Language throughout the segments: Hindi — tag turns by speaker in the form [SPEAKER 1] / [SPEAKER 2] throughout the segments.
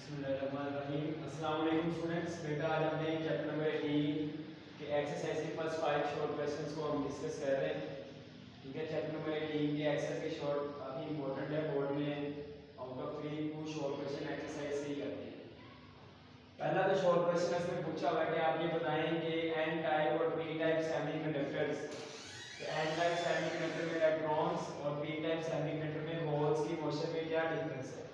[SPEAKER 1] बिस्मिल्लाहिर्रहमानिर्रहीम। अस्सलाम वालेकुम स्टूडेंट्स। बेटा आज हमने चैप्टर नंबर 18 के एक्सरसाइज के फर्स्ट 5 शॉर्ट क्वेश्चंस को हम डिस्कस कर रहे हैं। ठीक है, चैप्टर नंबर 18 के एक्सरसाइज के शॉर्ट काफ़ी इंपॉर्टेंट है। बोर्ड में out of 3 2 short question exercise से ही करते हैं। पहला तो शॉर्ट क्वेश्चन इसमें पूछा हुआ है कि आप ये बताएं कि एन टाइप और P type semiconductors, N type semiconductor में इलेक्ट्रॉन्स और पी टाइप सेमीकंडक्टर में होल्स की मोशन में क्या डिफरेंस है।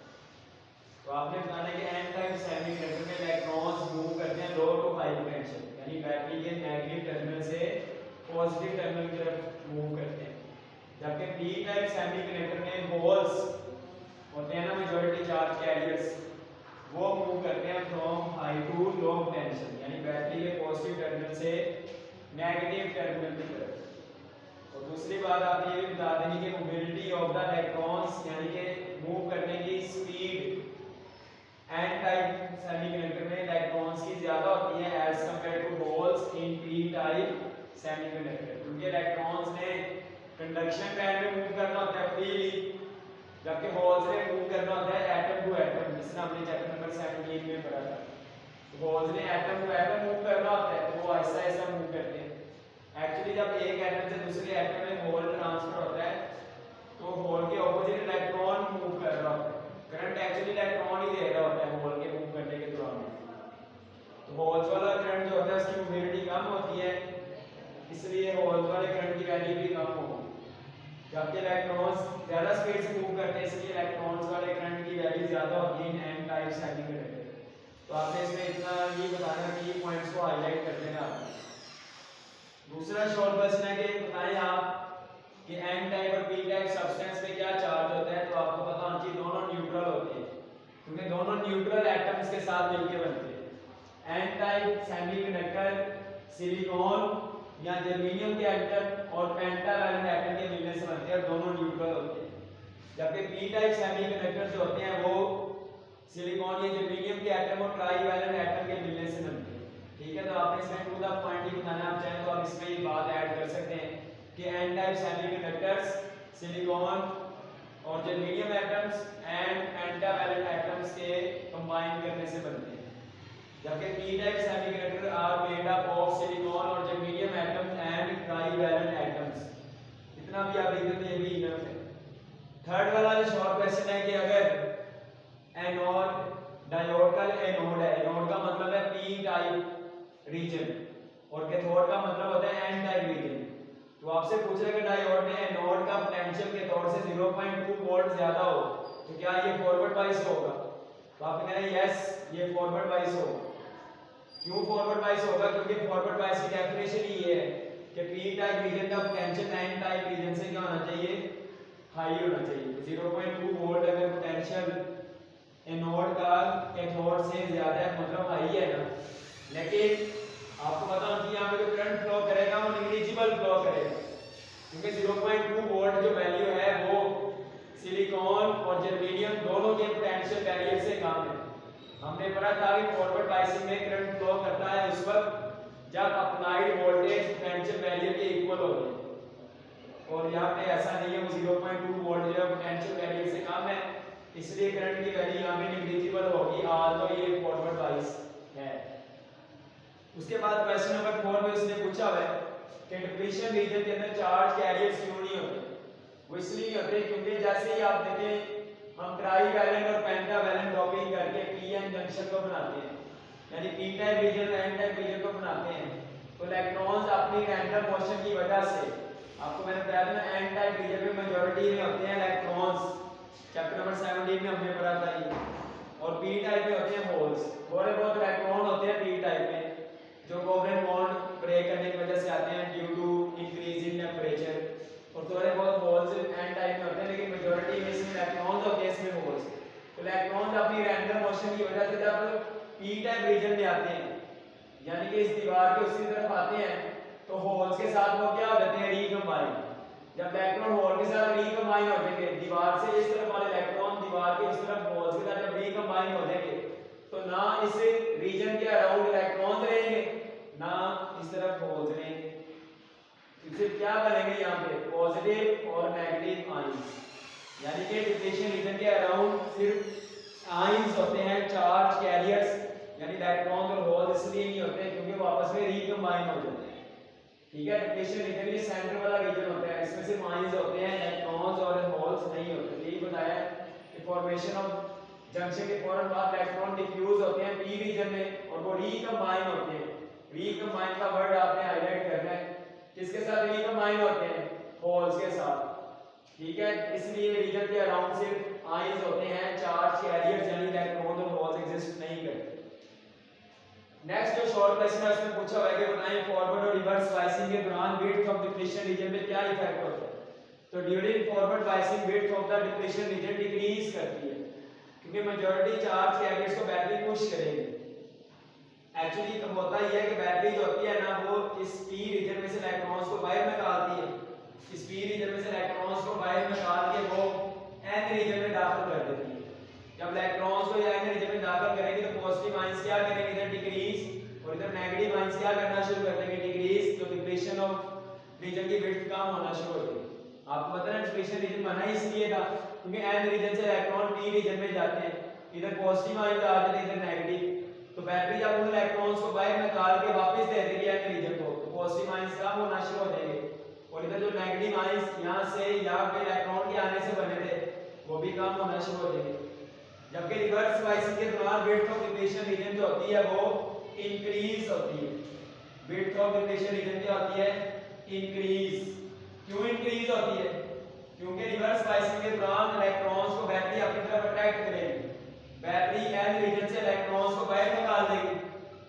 [SPEAKER 1] तो आपने बताना है कि एन टाइप सेमीकंडक्टर में इलेक्ट्रॉन्स मूव करते हैं लो टू हाई पोटेंशियल, यानी बैटरी के नेगेटिव टर्मिनल से पॉजिटिव टर्मिनल की तरफ मूव करते हैं। जबकि पी टाइप सेमीकंडक्टर में होल्स होते हैं ना, मेजॉरिटी चार्ज कैरियर्स, वो मूव करते हैं from high to low potential, यानी बैटरी के पॉजिटिव टर्मिनल से नेगेटिव टर्मिनल की तरफ। और दूसरी बात आप ये भी बता देंगे कि मोबिलिटी ऑफ द इलेक्ट्रॉन्स, यानी कि मूव करने की स्पीड एन टाइप सेमीकंडक्टर में इलेक्ट्रॉन्स की ज्यादा होती है as compared to holes in P type semiconductor, क्योंकि इलेक्ट्रॉन्स ने कंडक्शन बैंड में मूव करना होता है फ्रीली, जबकि होल्स ने मूव करना होता है एटम टू एटम, जिसने हमने चैप्टर नंबर 17 में पढ़ा था। तो होल्स ने एटम टू एटम मूव करना होता है, तो वो ऐसा ऐसा मूव करते हैं। एक्चुअली जब एक एटम से दूसरे एटम में होल ट्रांसफर होता है तो होल के ऑपोजिट इलेक्ट्रॉन मूव कर रहा होता है। करंट एक्चुअली इलेक्ट्रॉन ही दे रहा होता है होल के मूव करने के दौरान। तो होल्स वाला करंट जो होता है उसकी मोबिलिटी कम होती है, इसलिए होल्स वाले करंट की वैल्यू भी कम होगी। जबकि इलेक्ट्रॉन्स ज्यादा स्पीड से मूव करते हैं, इसलिए इलेक्ट्रॉन्स वाले करंट की वैल्यू ज्यादा होती है एन टाइप सेमीकंडक्टर। तो आपने इसमें इतना ये बताना कि ये पॉइंट्स को हाईलाइट कर देना। दूसरा शॉर्ट क्वेश्चन है कि बताएं आप कि एन टाइप और पी टाइप सब्सटेंस पे क्या चार्ज होता है। तो आपको पता होना चाहिए दोनों न्यूट्रल होते हैं, क्योंकि दोनों न्यूट्रल एटम्स के साथ मिलकर बनते हैं। एन टाइप सेमीकंडक्टर सिलिकॉन या जर्मेनियम के एटम और पेंटावैलेंट एटम के मिलने से बनते हैं और दोनों न्यूट्रल होते हैं। जबकि पी टाइप सेमीकंडक्टर जो होते हैं वो सिलिकॉन या जर्मेनियम के एटम और ट्राईवैलेंट एटम के मिलने से बनते हैं। ठीक है, तो आपने इसमें टू द पॉइंट ही बताना, आप चाहें तो आप इसमें ये बात ऐड कर सकते हैं कि एन टाइप सेमीकंडक्टर्स सिलिकॉन और germanium atoms and pentavalent atoms के कंबाइन करने से बनते हैं। जबकि P type semiconductor are made up of silicon और germanium atoms and trivalent atoms. इतना भी आप लिख देते हैं, भी इनफ है। थर्ड वाला जो शॉर्ट क्वेश्चन है कि अगर एनोड डायोड का एनोड है, एनोड का मतलब है पी टाइप रीजन और कैथोड का मतलब होता है एन टाइप रीजन। तो आपसे पूछ रहे कि डायोड में एनोड का पोटेंशियल कैथोड से 0.2 वोल्ट ज्यादा हो तो क्या ये फॉरवर्ड बाइस होगा। तो आप कह रहे हैं यस, ये फॉरवर्ड बाइस होगा। क्यों फॉरवर्ड बाइस होगा? क्योंकि फॉरवर्ड बाइस की डेफिनेशन ही ये है कि पी टाइप रीजन का पोटेंशियल एन टाइप रीजन से क्या होना चाहिए, हाई होना चाहिए। तो 0.2 वोल्ट अगर पोटेंशियल एनोड का कैथोड से ज्यादा है मतलब हाई है ना, लेकिन आपको पता होना चाहिए यहाँ पे जो करंट फ्लो करेगा वो नेग्लिजिबल फ्लो करेगा, क्योंकि 0.2 वोल्ट जो वैल्यू है वो सिलिकॉन और जर्मेनियम दोनों के पोटेंशियल बैरियर से कम है। हमने पढ़ा था कि फॉरवर्ड बाइसिंग में करंट फ्लो करता है उस वक्त जब अप्लाइड वोल्टेज पोटेंशियल बैरियर के इक्वल हो जाए, और यहाँ पे ऐसा नहीं है, वो 0.2 वोल्ट जो पोटेंशियल बैरियर से कम है, इसलिए करंट की वैल्यू यहाँ पे नेग्लिजिबल होगी, ऑल्दो ये फॉरवर्ड बाइस है। उसके बाद क्वेश्चन नंबर 4 में उसने पूछा है कि डिप्लीशन रीजन के अंदर चार्ज कैरियर्स क्यों नहीं होते। वो इसलिए होते क्योंकि जैसे ही आप देखें हम ट्राईवैलेंट और पेंटावैलेंट डॉपिंग करके पीएन जंक्शन को बनाते हैं, यानी पी टाइप रीजन और एन टाइप रीजन को बनाते हैं, तो इलेक्ट्रॉन्स अपनी रैंडम मोशन की वजह से, आपको मैंने बताया था ना एन टाइप रीजन में मेजॉरिटी में होते हैं इलेक्ट्रॉन्स, चैप्टर नंबर 17 में हमने पढ़ा था ये, और पी टाइप में होते हैं होल्स। थोड़े बहुत इलेक्ट्रॉन होते हैं पी टाइप में जो कोवलेंट बॉन्ड ब्रेक करने की वजह से आते हैं due to increase in temperature, और थोड़े बहुत होल्स एन टाइप में होते हैं, लेकिन मेजॉरिटी में इसमें इलेक्ट्रॉन्स होते हैं, इसमें होल्स। तो इलेक्ट्रॉन्स अपनी रैंडम मोशन की वजह से जब पी टाइप रीजन में आते हैं, यानी कि इस दीवार के उसी तरफ आते हैं, तो होल्स के साथ वो क्या हो जाते हैं, रीकंबाइन। जब इलेक्ट्रॉन होल के साथ रीकंबाइन हो जाएंगे, दीवार से इस तरफ वाले इलेक्ट्रॉन दीवार के उस तरफ होल्स के साथ जब रीकंबाइन हो जाएंगे, तो ना इस रीजन के अराउंड इलेक्ट्रॉन्स रहेंगे ना इस तरफ होल्स रहेंगे। फिर क्या बनेंगे यहाँ पे, पॉजिटिव और नेगेटिव आयंस, यानी कि डिप्लीशन रीजन के अराउंड सिर्फ आयंस होते हैं चार्ज कैरियर्स, यानी इलेक्ट्रॉन और होल इसलिए नहीं होते क्योंकि वो आपस में रिकंबाइन हो जाते हैं। ठीक है, डिप्लेशन रीजन ये सेंटर वाला रीजन होता है, इसमें सिर्फ आयंस होते हैं, इलेक्ट्रॉन्स और होल्स नहीं होते। यही बताया कि फॉर्मेशन ऑफ जंक्शन के फौरन बाद इलेक्ट्रॉन डिफ्यूज होते हैं पी रीजन में और वो रिकंबाइन होते हैं। रिकंबाइन का वर्ड आपने हाईलाइट करना है, किसके साथ रिकंबाइन होते हैं? होल्स के साथ। ठीक है, इसलिए रीजन के अराउंड सिर्फ आयंस होते हैं, चार्ज कैरियर्स यानी इलेक्ट्रॉन और होल्स एग्जिस्ट नहीं करते। नेक्स्ट जो शॉर्ट क्वेश्चन है उसमें पूछा हुआ है कि बताएं फॉरवर्ड और रिवर्स बायसिंग के दौरान विड्थ ऑफ डिप्लेशन रीजन में क्या इफेक्ट होता है। तो during forward biasing width of the depletion region decrease करती है क्योंकि मेजॉरिटी चार्ज कैरियर्स को बैटरी पुश करेगी। एक्चुअली होता ही है कि बैटरी जो होती है ना वो इस पी रीजन में से इलेक्ट्रॉन्स को बाहर निकालती है, इस पी रीजन में से इलेक्ट्रॉन्स को बाहर निकाल के वो एन रीजन में दाखिल कर देती है। जब इलेक्ट्रॉन्स को एन रीजन में दाखिल करेंगे तो पॉजिटिव आयंस क्या करेंगे? इधर डिक्रीज, और इधर नेगेटिव आयंस क्या करना शुरू कर देंगे? डिक्रीज। तो डिप्लेशन ऑफ रीजन की विड्थ कम होना शुरू हो जाएगी। आपको पता है डिप्लेशन रीजन बना ही इसलिए था क्योंकि एन रीजन से इलेक्ट्रॉन पी रीजन में जाते हैं, इधर पॉजिटिव आयंस आ जाते हैं, इधर नेगेटिव। तो बैटरी जब उन इलेक्ट्रॉन्स को बाहर निकाल के वापस दे देगी एन रीजन को, तो पॉजिटिव आयंस कम होना शुरू हो जाएंगे और इधर जो नेगेटिव आयंस यहां से यहां पे इलेक्ट्रॉन के आने से बने थे वो भी कम होना शुरू हो जाएंगे। जबकि रिवर्स बायसिंग के दौरान विड्थ ऑफ डिप्लेशन रीजन जो होती है वो इंक्रीज होती है। विड्थ ऑफ डिप्लेशन रीजन क्या होती है? इंक्रीज। क्यों इंक्रीज होती है? क्योंकि रिवर्स बायसिंग के दौरान इलेक्ट्रॉन्स को बैटरी अपनी तरफ अट्रैक्ट करेगी, बैटरी एन रीजन से इलेक्ट्रॉन्स को बाहर निकाल देगी।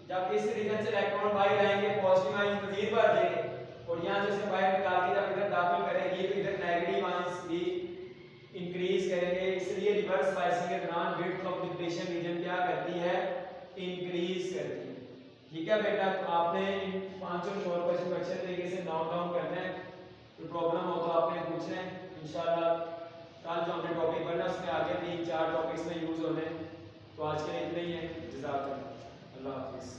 [SPEAKER 1] जब इस रीजन से इलेक्ट्रॉन बाहर आएंगे पॉजिटिव आयंस मजीद बढ़ जाएंगे और यहां से बाहर निकाल के जब इधर दाखिल करेगी तो इधर नेगेटिव आयंस भी इंक्रीज करेंगे। इसलिए रिवर्स बायसिंग के दौरान विड्थ ऑफ डिप्लेशन रीजन क्या करती है? इंक्रीज करती है। ठीक है बेटा, तो आपने इन पांचों शॉर्ट क्वेश्चन को अच्छे तरीके से नोट डाउन करना है। कोई प्रॉब्लम हो तो आपने पूछना है। इंशाल्लाह कल जो हमने टॉपिक पढ़ना उसमें आगे 3-4 टॉपिक्स में यूज होने हैं। तो आज के लिए इतना ही है। जज़ाकल्लाह, अल्लाह हाफिज़।